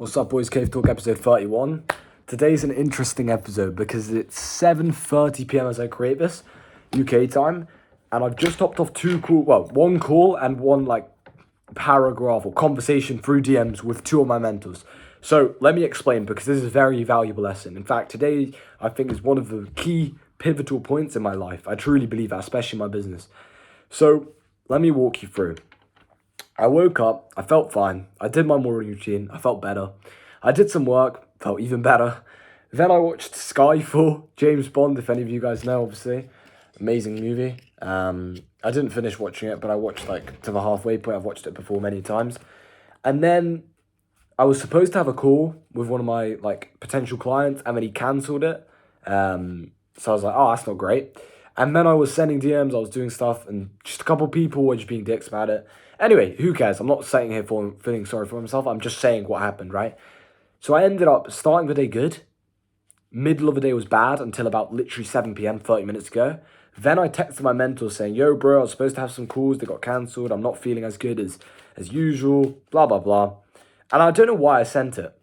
What's up, boys? Cave Talk episode 31. Today's an interesting episode because it's 7:30 p.m. as I create this, UK time, and I've just hopped off one call and one paragraph or conversation through DMs with two of my mentors. So let me explain, because this is a very valuable lesson. In fact, today I think is one of the key pivotal points in my life. I truly believe that, especially in my business. So let me walk you through. I woke up, I felt fine. I did my morning routine, I felt better. I did some work, felt even better. Then I watched Skyfall, James Bond, if any of you guys know, obviously. Amazing movie. I didn't finish watching it, but I watched to the halfway point. I've watched it before many times. And then I was supposed to have a call with one of my potential clients, and then he cancelled it. So I was like, oh, that's not great. And then I was sending DMs, I was doing stuff, and just a couple people were just being dicks about it. Anyway, who cares? I'm not sitting here feeling sorry for myself. I'm just saying what happened, right? So I ended up starting the day good. Middle of the day was bad until about literally 7 p.m, 30 minutes ago. Then I texted my mentor saying, yo, bro, I was supposed to have some calls. They got cancelled. I'm not feeling as good as usual, blah, blah, blah. And I don't know why I sent it.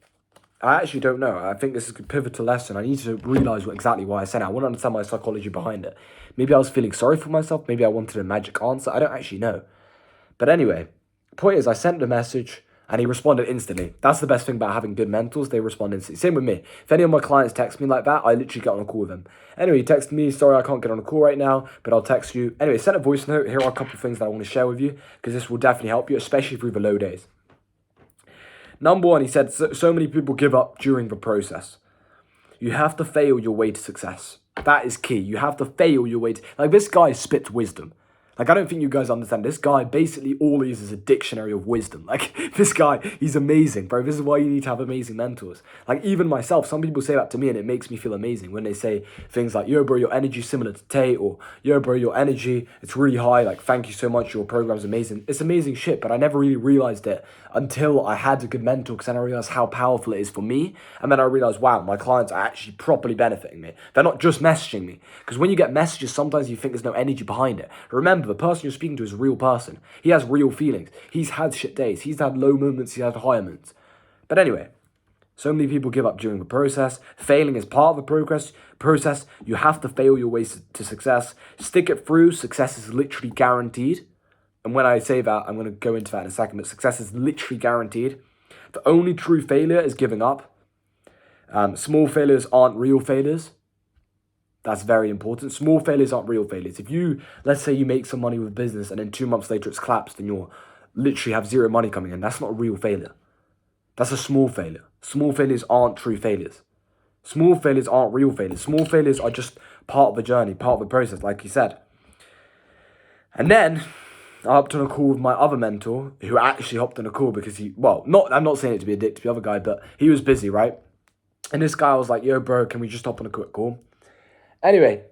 I actually don't know. I think this is a pivotal lesson. I need to realise exactly why I sent it. I want to understand my psychology behind it. Maybe I was feeling sorry for myself. Maybe I wanted a magic answer. I don't actually know. But anyway, the point is I sent the message and he responded instantly. That's the best thing about having good mentors. They respond instantly. Same with me. If any of my clients text me like that, I literally get on a call with them. Anyway, he texted me, sorry, I can't get on a call right now, but I'll text you. Anyway, send a voice note. Here are a couple of things that I want to share with you, because this will definitely help you, especially through the low days. Number one, he said, so many people give up during the process. You have to fail your way to success. That is key. You have to fail your way to... this guy spits wisdom. I don't think you guys understand. This guy, basically all he is a dictionary of wisdom. This guy, he's amazing, bro. This is why you need to have amazing mentors. Even myself, some people say that to me and it makes me feel amazing when they say things like, yo, bro, your energy's similar to Tate, or yo, bro, your energy, it's really high. Thank you so much. Your program's amazing. It's amazing shit, but I never really realized it until I had a good mentor, because then I realized how powerful it is for me. And then I realized, wow, my clients are actually properly benefiting me. They're not just messaging me. Because when you get messages, sometimes you think there's no energy behind it. Remember, the person you're speaking to is a real person. He has real feelings. He's had shit days. He's had low moments. He's had high moments. But anyway, so many people give up during the process. Failing is part of the process. You have to fail your way to success. Stick it through. Success is literally guaranteed. And when I say that, I'm going to go into that in a second, but success is literally guaranteed. The only true failure is giving up. Small failures aren't real failures. That's very important. Small failures aren't real failures. If let's say you make some money with business and then 2 months later it's collapsed and you're literally have zero money coming in, that's not a real failure. That's a small failure. Small failures aren't true failures. Small failures aren't real failures. Small failures are just part of the journey, part of the process, like he said. And then I hopped on a call with my other mentor, who actually hopped on a call because I'm not saying it to be a dick to the other guy, but he was busy, right? And this guy was like, yo, bro, can we just hop on a quick call? Anyway,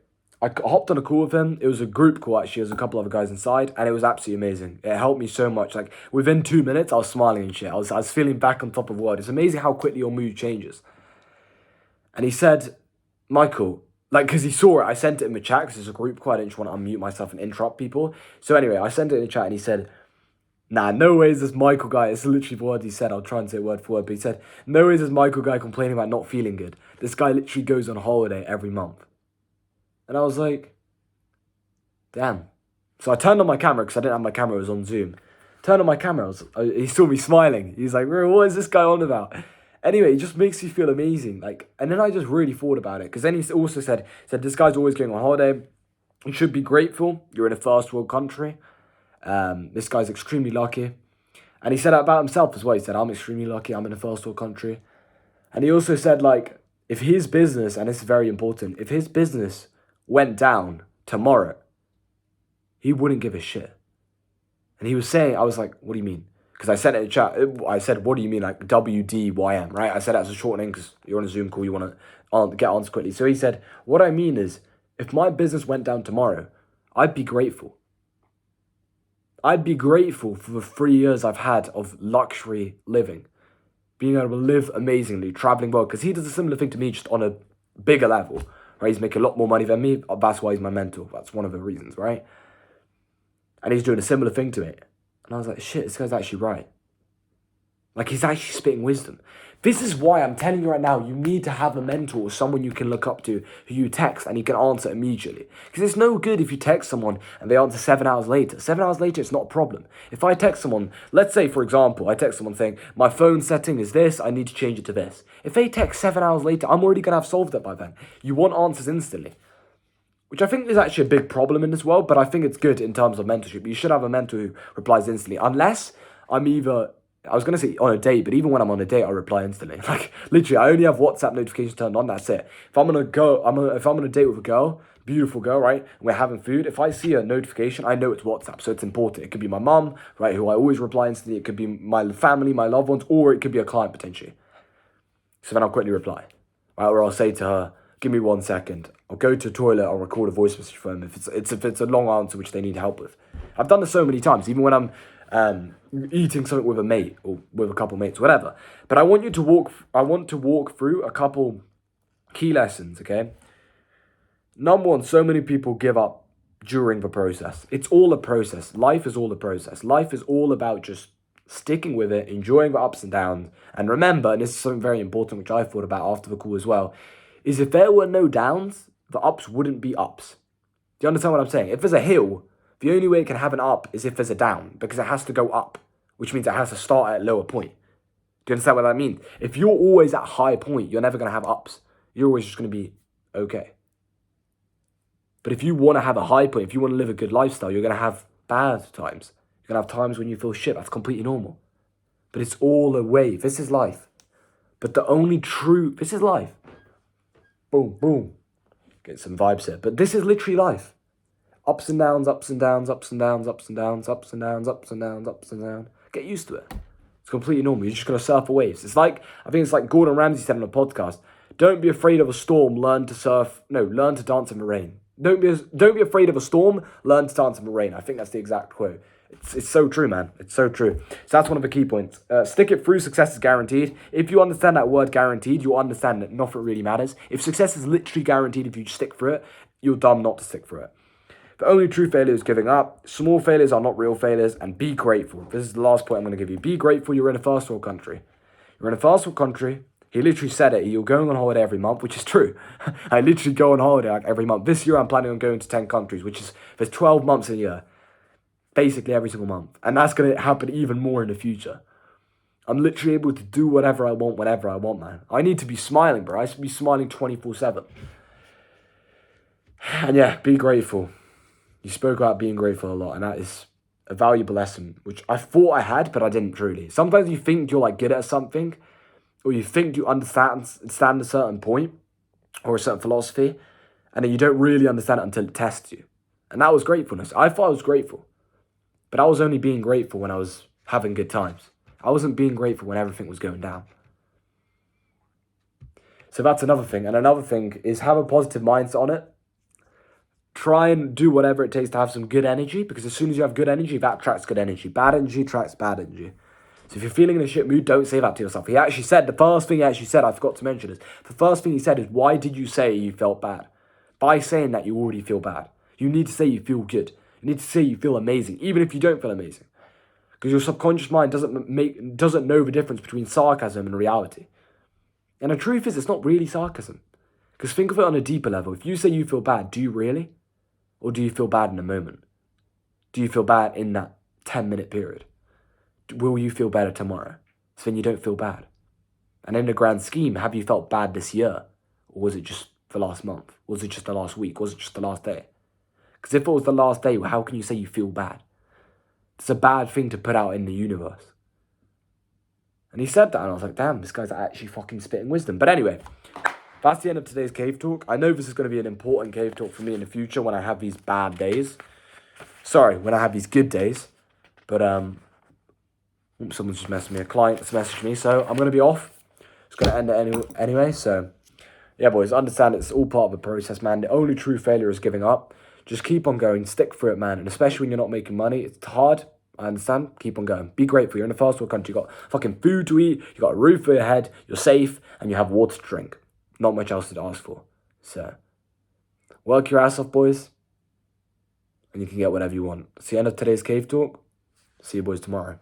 I hopped on a call with him. It was a group call, actually. There's a couple other guys inside, and it was absolutely amazing. It helped me so much. Within 2 minutes, I was smiling and shit. I was feeling back on top of the world. It's amazing how quickly your mood changes. And he said, Michael, because he saw it, I sent it in the chat, because it's a group call. I didn't just want to unmute myself and interrupt people. So anyway, I sent it in the chat, and he said, nah, no way is this Michael guy. It's literally the word he said. I'll try and say it word for word. But he said, no way is this Michael guy complaining about not feeling good. This guy literally goes on holiday every month. And I was like, damn. So I turned on my camera, because I didn't have my camera, it was on Zoom. Turned on my camera, he saw me smiling. He's like, bro, what is this guy on about? Anyway, it just makes you feel amazing. And then I just really thought about it. Because then he also said, this guy's always going on holiday. You should be grateful. You're in a first world country. This guy's extremely lucky. And he said that about himself as well. He said, I'm extremely lucky. I'm in a first world country. And he also said, if his business, and this is very important, if his business went down tomorrow, he wouldn't give a shit. And he was saying, I was like, what do you mean? Because I sent it in the chat. I said, what do you mean, WDYM, right? I said that as a shortening because you're on a Zoom call, you want to get answers quickly. So he said, what I mean is, if my business went down tomorrow, I'd be grateful. I'd be grateful for the 3 years I've had of luxury living, being able to live amazingly, traveling well, because he does a similar thing to me, just on a bigger level. Right, he's making a lot more money than me. That's why he's my mentor. That's one of the reasons, right? And he's doing a similar thing to me. And I was like, shit, this guy's actually right. He's actually spitting wisdom. This is why I'm telling you right now, you need to have a mentor, someone you can look up to, who you text and you can answer immediately. Because it's no good if you text someone and they answer 7 hours later. 7 hours later, it's not a problem. If I text someone, let's say, for example, I text someone saying, my phone setting is this, I need to change it to this. If they text 7 hours later, I'm already going to have solved it by then. You want answers instantly. Which I think is actually a big problem in this world, but I think it's good in terms of mentorship. You should have a mentor who replies instantly, unless I'm either, I was going to say on a date, but even when I'm on a date, I reply instantly. Like, literally, I only have WhatsApp notifications turned on, that's it. If I'm on a date with a girl, beautiful girl, right, and we're having food, if I see a notification, I know it's WhatsApp, so it's important. It could be my mum, right, who I always reply instantly. It could be my family, my loved ones, or it could be a client potentially. So then I'll quickly reply, right, or I'll say to her, give me 1 second. I'll go to the toilet. I'll record a voice message for them if it's a long answer which they need help with. I've done this so many times, even when I'm eating something with a mate or with a couple mates, whatever. But I want to walk through a couple key lessons. Okay. Number one, so many people give up during the process. It's all a process. Life is all a process. Life is all about just sticking with it, enjoying the ups and downs. And remember, and this is something very important, which I thought about after the call as well, is if there were no downs, the ups wouldn't be ups. Do you understand what I'm saying? If there's a hill, the only way it can have an up is if there's a down, because it has to go up, which means it has to start at a lower point. Do you understand what that means? If you're always at a high point, you're never going to have ups. You're always just going to be okay. But if you want to have a high point, if you want to live a good lifestyle, you're going to have bad times. You're going to have times when you feel shit. That's completely normal. But it's all a wave. This is life. But this is life. Boom, boom. Get some vibes here. But this is literally life. Ups and downs, ups and downs, ups and downs, ups and downs, ups and downs, ups and downs, ups and downs. Get used to it. It's completely normal. You're just going to surf the waves. I think it's like Gordon Ramsay said on a podcast, don't be afraid of a storm, learn to dance in the rain. Don't be afraid of a storm, learn to dance in the rain. I think that's the exact quote. It's so true, man. It's so true. So that's one of the key points. Stick it through. Success is guaranteed. If you understand that word guaranteed, you'll understand that nothing really matters. If success is literally guaranteed, if you stick through it, you're dumb not to stick through it. The only true failure is giving up. Small failures are not real failures. And be grateful. This is the last point I'm going to give you. Be grateful you're in a first world country. You're in a first world country. He literally said it. You're going on holiday every month, which is true. I literally go on holiday like every month. This year I'm planning on going to 10 countries, there's 12 months in a year. Basically every single month. And that's going to happen even more in the future. I'm literally able to do whatever I want, whenever I want, man. I need to be smiling, bro. I should be smiling 24/7. And yeah, be grateful. You spoke about being grateful a lot, and that is a valuable lesson, which I thought I had, but I didn't truly. Sometimes you think you're like good at something, or you think you understand a certain point, or a certain philosophy, and then you don't really understand it until it tests you. And that was gratefulness. I thought I was grateful. But I was only being grateful when I was having good times. I wasn't being grateful when everything was going down. So that's another thing. And another thing is have a positive mindset on it. Try and do whatever it takes to have some good energy, because as soon as you have good energy, that attracts good energy. Bad energy attracts bad energy. So if you're feeling in a shit mood, don't say that to yourself. The first thing he actually said, I forgot to mention this. The first thing he said is, why did you say you felt bad? By saying that, you already feel bad. You need to say you feel good. You need to say you feel amazing, even if you don't feel amazing. Because your subconscious mind doesn't know the difference between sarcasm and reality. And the truth is, it's not really sarcasm. Because think of it on a deeper level. If you say you feel bad, do you really? Or do you feel bad in a moment? Do you feel bad in that 10-minute period? Will you feel better tomorrow? So then you don't feel bad. And in the grand scheme, have you felt bad this year? Or was it just the last month? Was it just the last week? Was it just the last day? Because if it was the last day, well, how can you say you feel bad? It's a bad thing to put out in the universe. And he said that, and I was like, damn, this guy's actually fucking spitting wisdom. But anyway, that's the end of today's cave talk. I know this is going to be an important cave talk for me in the future when I have these bad days. Sorry, when I have these good days. But, someone's just messaged me. A client has messaged me, so I'm going to be off. It's going to end it anyway, so... Yeah, boys, understand it's all part of the process, man. The only true failure is giving up. Just keep on going, stick through it, man. And especially when you're not making money, it's hard. I understand. Keep on going. Be grateful. You're in a first world country. You got fucking food to eat. You got a roof over your head. You're safe, and you have water to drink. Not much else to ask for. So, work your ass off, boys, and you can get whatever you want. That's the end of today's cave talk. See you boys tomorrow.